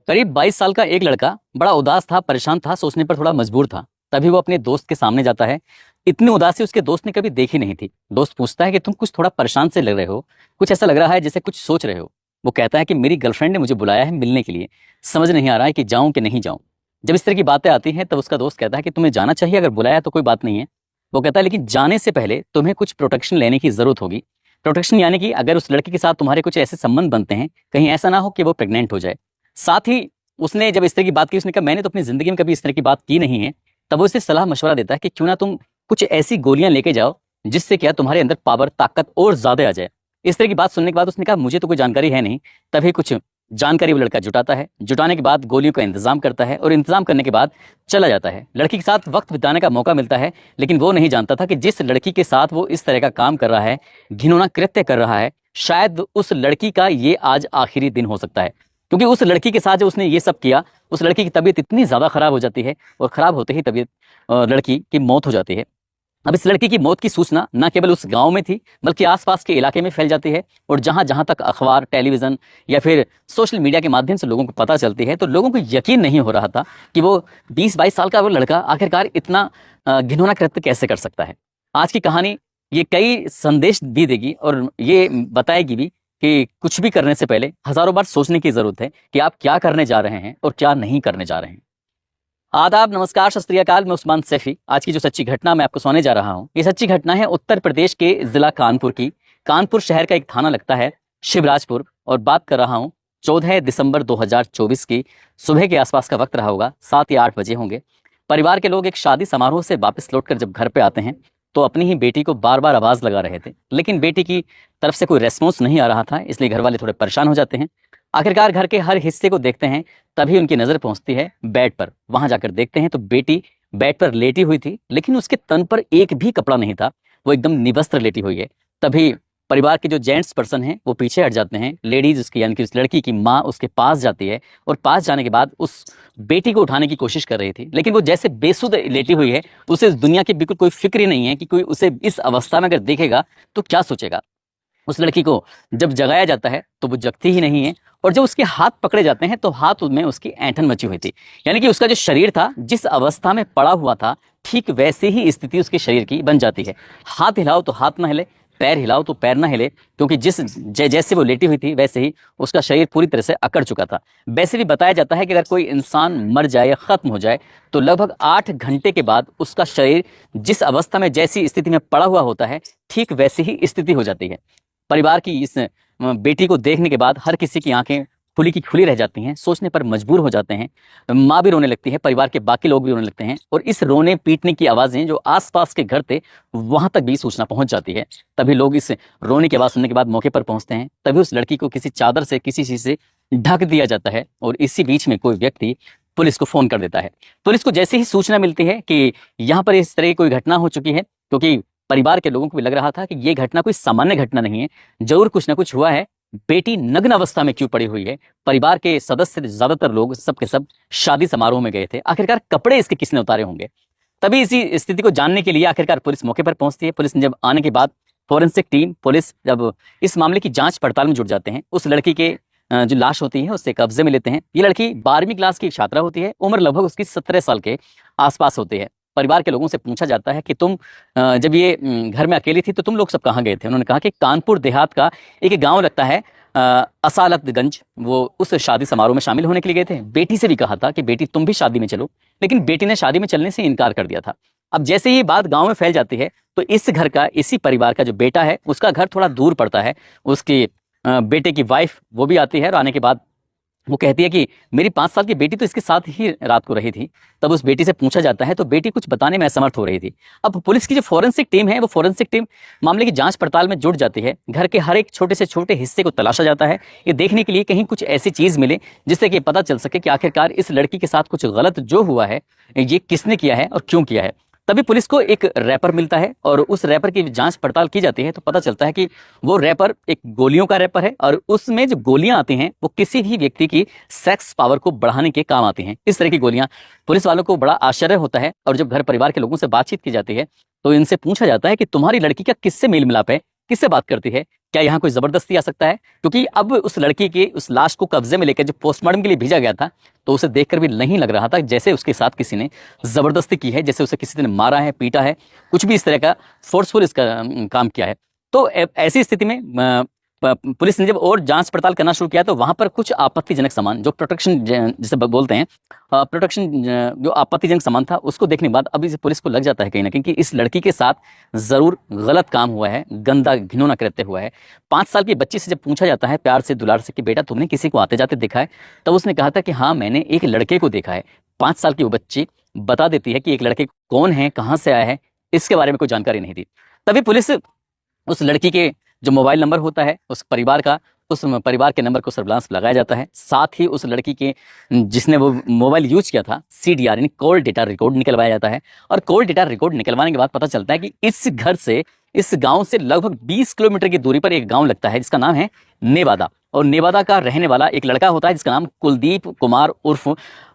करीब 22 साल का एक लड़का बड़ा उदास था, परेशान था, सोचने पर थोड़ा मजबूर था। तभी वो अपने दोस्त के सामने जाता है। इतनी उदासी उसके दोस्त ने कभी देखी नहीं थी। दोस्त पूछता है कि तुम कुछ थोड़ा परेशान से लग रहे हो, कुछ ऐसा लग रहा है जैसे कुछ सोच रहे हो। वो कहता है कि मेरी गर्लफ्रेंड ने मुझे बुलाया है मिलने के लिए, समझ नहीं आ रहा है कि जाऊं कि नहीं जाऊं। जब इस तरह की बातें आती हैं तब उसका दोस्त कहता है कि तुम्हें जाना चाहिए, अगर बुलाया तो कोई बात नहीं है। वो कहता है लेकिन जाने से पहले तुम्हें कुछ प्रोटेक्शन लेने की जरूरत होगी। प्रोटेक्शन यानी कि अगर उस लड़की के साथ तुम्हारे कुछ ऐसे संबंध बनते हैं, कहीं ऐसा ना हो कि वो प्रेग्नेंट हो जाए। साथ ही उसने जब इस तरह की बात की, उसने कहा मैंने तो अपनी जिंदगी में कभी इस तरह की बात की नहीं है। तब वो उसे सलाह मशवरा देता है कि क्यों ना तुम कुछ ऐसी गोलियां लेके जाओ जिससे क्या तुम्हारे अंदर पावर, ताकत और ज्यादा आ जाए। इस तरह की बात सुनने के बाद उसने कहा मुझे तो कोई जानकारी है नहीं। तभी कुछ जानकारी वो लड़का जुटाता है, जुटाने के बाद गोलियों का इंतजाम करता है और इंतजाम करने के बाद चला जाता है। लड़की के साथ वक्त बिताने का मौका मिलता है, लेकिन वो नहीं जानता था कि जिस लड़की के साथ वो इस तरह का काम कर रहा है, घिनौना कृत्य कर रहा है, शायद उस लड़की का ये आज आखिरी दिन हो सकता है। क्योंकि उस लड़की के साथ जो उसने ये सब किया, उस लड़की की तबीयत इतनी ज्यादा खराब हो जाती है और खराब होते ही तबीयत लड़की की मौत हो जाती है। अब इस लड़की की मौत की सूचना न केवल उस गांव में थी बल्कि आसपास के इलाके में फैल जाती है। और जहां जहां तक अखबार, टेलीविजन या फिर सोशल मीडिया के माध्यम से लोगों को पता चलती है, तो लोगों को यकीन नहीं हो रहा था कि वो 20-22 साल का वो लड़का आखिरकार इतना घिनौना कृत्य कैसे कर सकता है। आज की कहानी ये कई संदेश भी देगी और ये बताएगी भी कि कुछ भी करने से पहले हजारों बार सोचने की जरूरत है कि आप क्या करने जा रहे हैं और क्या नहीं करने जा रहे हैं। आदाब, नमस्कार, सत श्री अकाल। मैं उस्मान सैफी। आज की जो सच्ची घटना मैं आपको सुनाने जा रहा हूँ, ये सच्ची घटना है उत्तर प्रदेश के जिला कानपुर की। कानपुर शहर का एक थाना लगता है शिवराजपुर, और बात कर रहा हूँ 14 दिसंबर 2024 की सुबह के आसपास का वक्त रहा होगा, 7 या 8 बजे होंगे। परिवार के लोग एक शादी समारोह से वापस लौटकर जब घर पे आते हैं तो अपनी ही बेटी को बार बार आवाज लगा रहे थे, लेकिन बेटी की तरफ से कोई रेस्पॉन्स नहीं आ रहा था, इसलिए घर वाले थोड़े परेशान हो जाते हैं। आखिरकार घर के हर हिस्से को देखते हैं, तभी उनकी नजर पहुंचती है बेड पर। वहां जाकर देखते हैं तो बेटी बेड पर लेटी हुई थी, लेकिन उसके तन पर एक भी कपड़ा नहीं था, वो एकदम निवस्त्र लेटी हुई है। तभी परिवार के जो जेंट्स पर्सन हैं वो पीछे हट जाते हैं। लेडीज उसकी यानी कि उस लड़की की माँ उसके पास जाती है और पास जाने के बाद उस बेटी को उठाने की कोशिश कर रही थी, लेकिन वो जैसे बेसुध लेटी हुई है, उसे इस दुनिया की बिल्कुल कोई फिक्र ही नहीं है कि कोई उसे इस अवस्था में अगर देखेगा तो क्या सोचेगा। उस लड़की को जब जगाया जाता है तो वो जगती ही नहीं है, और जब उसके हाथ पकड़े जाते हैं तो हाथ में उसकी ऐंठन मची हुई थी। यानी कि उसका जो शरीर था, जिस अवस्था में पड़ा हुआ था, ठीक वैसे ही स्थिति उसके शरीर की बन जाती है। हाथ हिलाओ तो हाथ ना हिले, पैर हिलाओ तो पैर ना हिले, क्योंकि जैसे वो लेटी हुई थी वैसे ही उसका शरीर पूरी तरह से अकड़ चुका था। वैसे भी बताया जाता है कि अगर कोई इंसान मर जाए या खत्म हो जाए तो लगभग 8 घंटे के बाद उसका शरीर जिस अवस्था में, जैसी स्थिति में पड़ा हुआ होता है, ठीक वैसी ही स्थिति हो जाती है। परिवार की इस बेटी को देखने के बाद हर किसी की आंखें खुली की खुली रह जाती हैं, सोचने पर मजबूर हो जाते हैं। माँ भी रोने लगती है, परिवार के बाकी लोग भी रोने लगते हैं, और इस रोने पीटने की आवाज़ें जो आसपास के घर थे वहां तक भी सूचना पहुंच जाती है। तभी लोग इस रोने की आवाज़ सुनने के बाद मौके पर पहुंचते हैं। तभी उस लड़की को किसी चादर से, किसी चीज़ से ढक दिया जाता है, और इसी बीच में कोई व्यक्ति पुलिस को फोन कर देता है। पुलिस को जैसे ही सूचना मिलती है कि यहाँ पर इस तरह की कोई घटना हो चुकी है, क्योंकि परिवार के लोगों को भी लग रहा था कि ये घटना कोई सामान्य घटना नहीं है, जरूर कुछ ना कुछ हुआ है। बेटी नग्न अवस्था में क्यों पड़ी हुई है? परिवार के सदस्य ज्यादातर लोग सब के सब शादी समारोह में गए थे, आखिरकार कपड़े इसके किसने उतारे होंगे? तभी इसी स्थिति को जानने के लिए आखिरकार पुलिस मौके पर पहुंचती है। पुलिस ने जब आने के बाद फोरेंसिक टीम, पुलिस जब इस मामले की जांच पड़ताल में जुट जाते हैं, उस लड़की के जो लाश होती है उससे कब्जे में लेते हैं। ये लड़की 12वीं क्लास की छात्रा होती है, उम्र लगभग उसकी 17 साल के आसपास होती है। परिवार के लोगों से पूछा जाता है कि तुम जब ये घर में अकेली थी तो तुम लोग सब कहाँ गए थे? उन्होंने कहा कि कानपुर देहात का एक गांव लगता है असालतगंज, वो उस शादी समारोह में शामिल होने के लिए गए थे। बेटी से भी कहा था कि बेटी तुम भी शादी में चलो, लेकिन बेटी ने शादी में चलने से इनकार कर दिया था। अब जैसे ही बात गांव में फैल जाती है तो इस घर का, इसी परिवार का जो बेटा है, उसका घर थोड़ा दूर पड़ता है। उसके बेटे की वाइफ वो भी आती है, और आने के बाद वो कहती है कि मेरी 5 साल की बेटी तो इसके साथ ही रात को रही थी। तब उस बेटी से पूछा जाता है तो बेटी कुछ बताने में असमर्थ हो रही थी। अब पुलिस की जो फोरेंसिक टीम है, वो फोरेंसिक टीम मामले की जांच पड़ताल में जुट जाती है। घर के हर एक छोटे से छोटे हिस्से को तलाशा जाता है, ये देखने के लिए कहीं कुछ ऐसी चीज मिले जिससे कि पता चल सके कि आखिरकार इस लड़की के साथ कुछ गलत जो हुआ है, ये किसने किया है और क्यों किया है। तभी पुलिस को एक रैपर मिलता है, और उस रैपर की जांच पड़ताल की जाती है तो पता चलता है कि वो रैपर एक गोलियों का रैपर है, और उसमें जो गोलियां आती हैं वो किसी भी व्यक्ति की सेक्स पावर को बढ़ाने के काम आती हैं। इस तरह की गोलियां पुलिस वालों को बड़ा आश्चर्य होता है, और जब घर परिवार के लोगों से बातचीत की जाती है तो इनसे पूछा जाता है कि तुम्हारी लड़की का किससे मेल मिलाप है, किससे बात करती है, क्या यहाँ कोई जबरदस्ती आ सकता है? क्योंकि अब उस लड़की के उस लाश को कब्जे में लेकर जब पोस्टमार्टम के लिए भेजा गया था तो उसे देखकर भी नहीं लग रहा था जैसे उसके साथ किसी ने जबरदस्ती की है, जैसे उसे किसी ने मारा है, पीटा है, कुछ भी इस तरह का फोर्सफुल इसका काम किया है। तो ऐसी स्थिति में पुलिस ने जब और जांच पड़ताल करना शुरू किया तो वहां पर कुछ आपत्तिजनक सामान, जो प्रोटेक्शन जिसे बोलते हैं प्रोटेक्शन, जो आपत्तिजनक सामान था उसको देखने के बाद अभी इस पुलिस को लग जाता है कहीं ना कहीं कि इस लड़की के साथ जरूर गलत काम हुआ है, गंदा घिनौना कृत्य हुआ है। 5 साल की बच्ची से जब पूछा जाता है प्यार से, दुलार से कि बेटा तुमने किसी को आते जाते देखा है, तब उसने कहा था कि हाँ मैंने एक लड़के को देखा है। 5 साल की वो बच्ची बता देती है कि एक लड़के कौन है, कहाँ से आया है, इसके बारे में कोई जानकारी नहीं थी। तभी पुलिस उस लड़की के जो मोबाइल नंबर होता है उस परिवार का, उस परिवार के नंबर को सर्विलांस लगाया जाता है। साथ ही उस लड़की के जिसने वो मोबाइल यूज किया था CDR यानी कॉल डेटा रिकॉर्ड निकलवाया जाता है। और कॉल डेटा रिकॉर्ड निकलवाने के बाद पता चलता है कि इस घर से, इस गांव से लगभग 20 किलोमीटर की दूरी पर एक गांव लगता है जिसका नाम है नेवादा। और नेवादा का रहने वाला एक लड़का होता है जिसका नाम कुलदीप कुमार उर्फ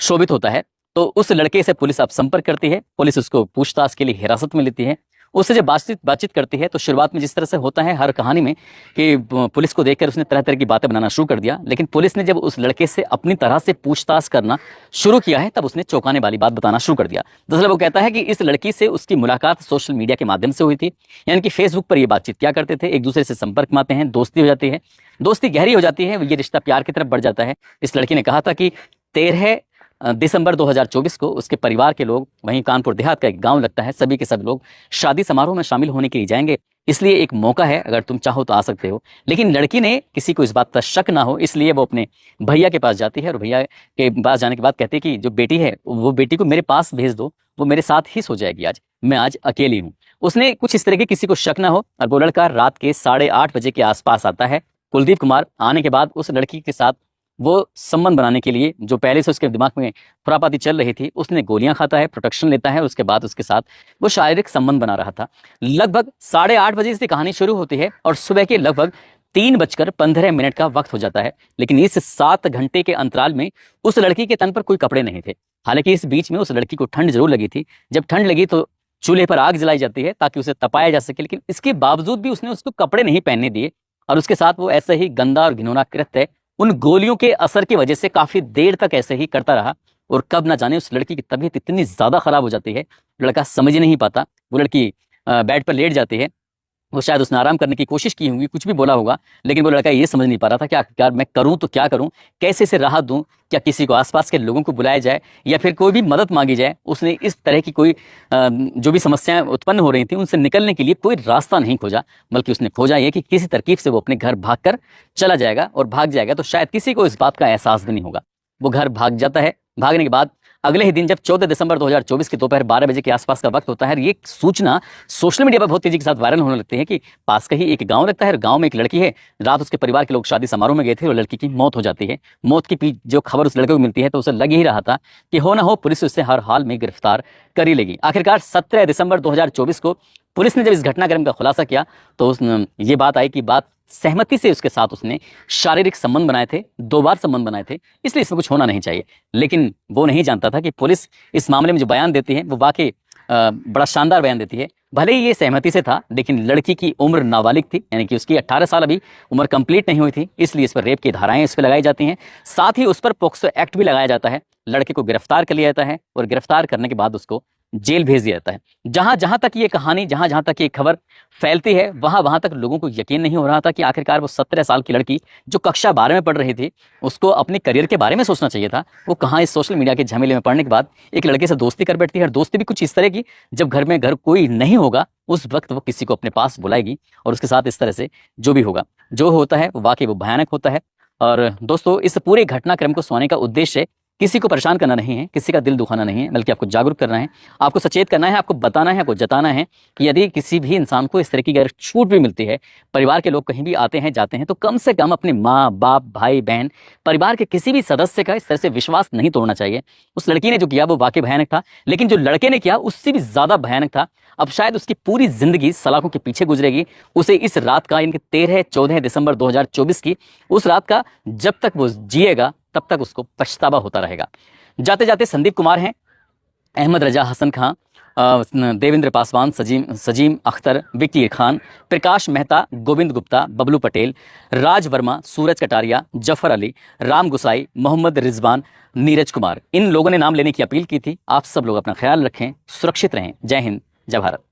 शोभित होता है। तो उस लड़के से पुलिस अब संपर्क करती है, पुलिस उसको पूछताछ के लिए हिरासत में लेती है। उससे जब बातचीत करती है तो शुरुआत में जिस तरह से होता है हर कहानी में कि पुलिस को देखकर उसने तरह तरह की बातें बनाना शुरू कर दिया, लेकिन पुलिस ने जब उस लड़के से अपनी तरह से पूछताछ करना शुरू किया है तब उसने चौंकाने वाली बात बताना शुरू कर दिया। दरअसल वो कहता है कि इस लड़की से उसकी मुलाकात सोशल मीडिया के माध्यम से हुई थी, यानी कि फेसबुक पर ये बातचीत किया करते थे, एक दूसरे से संपर्क में आते हैं, दोस्ती हो जाती है, दोस्ती गहरी हो जाती है, ये रिश्ता प्यार की तरफ बढ़ जाता है। इस लड़की ने कहा था कि 13 दिसंबर 2024 को उसके परिवार के लोग, वहीं कानपुर देहात का एक गांव लगता है, सभी के सब लोग शादी समारोह में शामिल होने के लिए जाएंगे, इसलिए एक मौका है, अगर तुम चाहो तो आ सकते हो। लेकिन लड़की ने किसी को इस बात पर शक ना हो इसलिए वो अपने भैया के पास जाती है और भैया के पास जाने के बाद कहती है कि जो बेटी है वो बेटी को मेरे पास भेज दो, वो मेरे साथ ही सो जाएगी, आज मैं आज अकेली हूँ। उसने कुछ इस तरह के किसी को शक ना हो और वो लड़का रात के 8:30 बजे के आसपास आता है। कुलदीप कुमार आने के बाद उस लड़की के साथ वो संबंध बनाने के लिए, जो पहले से उसके दिमाग में खुरापाती चल रही थी, उसने गोलियां खाता है, प्रोटेक्शन लेता है, उसके बाद उसके साथ वो शारीरिक संबंध बना रहा था। लगभग 8:30 बजे से कहानी शुरू होती है और सुबह के लगभग 3:15 का वक्त हो जाता है। लेकिन इस 7 घंटे के अंतराल में उस लड़की के तन पर कोई कपड़े नहीं थे। हालांकि इस बीच में उस लड़की को ठंड जरूर लगी थी। जब ठंड लगी तो चूल्हे पर आग जलाई जाती है ताकि उसे तपाया जा सके, लेकिन इसके बावजूद भी उसने उसको कपड़े नहीं पहनने दिए और उसके साथ वो ऐसे ही गंदा और घिनौना कृत्य उन गोलियों के असर की वजह से काफी देर तक ऐसे ही करता रहा। और कब ना जाने उस लड़की की तबीयत इतनी ज्यादा खराब हो जाती है, लड़का समझ ही नहीं पाता। वो लड़की बेड पर लेट जाती है, वो शायद उसने आराम करने की कोशिश की होगी, कुछ भी बोला होगा, लेकिन वो लड़का ये समझ नहीं पा रहा था क्या क्या मैं करूं तो क्या करूं, कैसे से राहत दूं, क्या किसी को आसपास के लोगों को बुलाया जाए या फिर कोई भी मदद मांगी जाए। उसने इस तरह की कोई जो भी समस्याएं उत्पन्न हो रही थी उनसे निकलने के लिए कोई रास्ता नहीं खोजा, बल्कि उसने खोजा ये कि किसी तरकीब से वो अपने घर भाग कर चला जाएगा और भाग जाएगा तो शायद किसी को इस बात का एहसास भी नहीं होगा। वो घर भाग जाता है। भागने के बाद अगले ही दिन जब 14 दिसंबर 2024 के दोपहर 12 बजे के आसपास का वक्त होता है, ये सूचना सोशल मीडिया पर बहुत तेजी के साथ वायरल होने लगती है कि पास का ही एक गांव लगता है, गांव में एक लड़की है, रात उसके परिवार के लोग शादी समारोह में गए थे और लड़की की मौत हो जाती है। मौत की जो खबर उस लड़के को मिलती है तो उसे लग ही रहा था कि हो ना हो पुलिस उसे हर हाल में गिरफ्तार कर ही लेगी। आखिरकार 17 दिसंबर 2024 को पुलिस ने जब इस घटनाक्रम का खुलासा किया तो ये बात आई कि बात सहमति से उसके साथ उसने शारीरिक संबंध बनाए थे, 2 बार संबंध बनाए थे, इसलिए इसमें कुछ होना नहीं चाहिए। लेकिन वो नहीं जानता था कि पुलिस इस मामले में जो बयान देती है वो वाकई बड़ा शानदार बयान देती है। भले ही ये सहमति से था, लेकिन लड़की की उम्र नाबालिग थी, यानी कि उसकी 18 साल अभी उम्र कंप्लीट नहीं हुई थी, इसलिए इस पर रेप की धाराएं इस पर लगाई जाती हैं। साथ ही उस पर पोक्सो एक्ट भी लगाया जाता है। लड़के को गिरफ्तार कर लिया जाता है और गिरफ्तार करने के बाद उसको जेल भेज दिया जाता है। जहां जहां तक ये कहानी, जहां जहां तक ये खबर फैलती है, वहां वहां तक लोगों को यकीन नहीं हो रहा था कि आखिरकार वो 17 साल की लड़की जो कक्षा 12 में पढ़ रही थी, उसको अपने करियर के बारे में सोचना चाहिए था। वो कहाँ इस सोशल मीडिया के झमेले में पढ़ने के बाद एक लड़के से दोस्ती कर बैठती है, और दोस्ती भी कुछ इस तरह की जब घर कोई नहीं होगा उस वक्त वो किसी को अपने पास बुलाएगी और उसके साथ इस तरह से जो भी होगा, जो होता है वो वाकई वो भयानक होता है। और दोस्तों, इस पूरे घटनाक्रम को सुनाने का उद्देश्य किसी को परेशान करना नहीं है, किसी का दिल दुखाना नहीं है, बल्कि आपको जागरूक करना है, आपको सचेत करना है, आपको बताना है, आपको जताना है कि यदि किसी भी इंसान को इस तरह की अगर छूट भी मिलती है, परिवार के लोग कहीं भी आते हैं जाते हैं, तो कम से कम अपने माँ बाप भाई बहन परिवार के किसी भी सदस्य का इस तरह से विश्वास नहीं तोड़ना चाहिए। उस लड़की ने जो किया वो वाकई भयानक था, लेकिन जो लड़के ने किया उससे भी ज्यादा भयानक था। अब शायद उसकी पूरी जिंदगी सलाखों के पीछे गुजरेगी। उसे इस रात का, यानी 13-14 दिसंबर 2024 की उस रात का जब तक वो जिएगा तब तक उसको पछतावा होता रहेगा। जाते जाते संदीप कुमार हैं, अहमद रजा हसन खां देवेंद्र पासवान, सजीम अख्तर, विक्की खान, प्रकाश मेहता, गोविंद गुप्ता, बबलू पटेल, राज वर्मा, सूरज कटारिया, जफर अली, राम गुसाई, मोहम्मद रिजवान, नीरज कुमार, इन लोगों ने नाम लेने की अपील की थी। आप सब लोग अपना ख्याल रखें, सुरक्षित रहें। जय हिंद, जय भारत।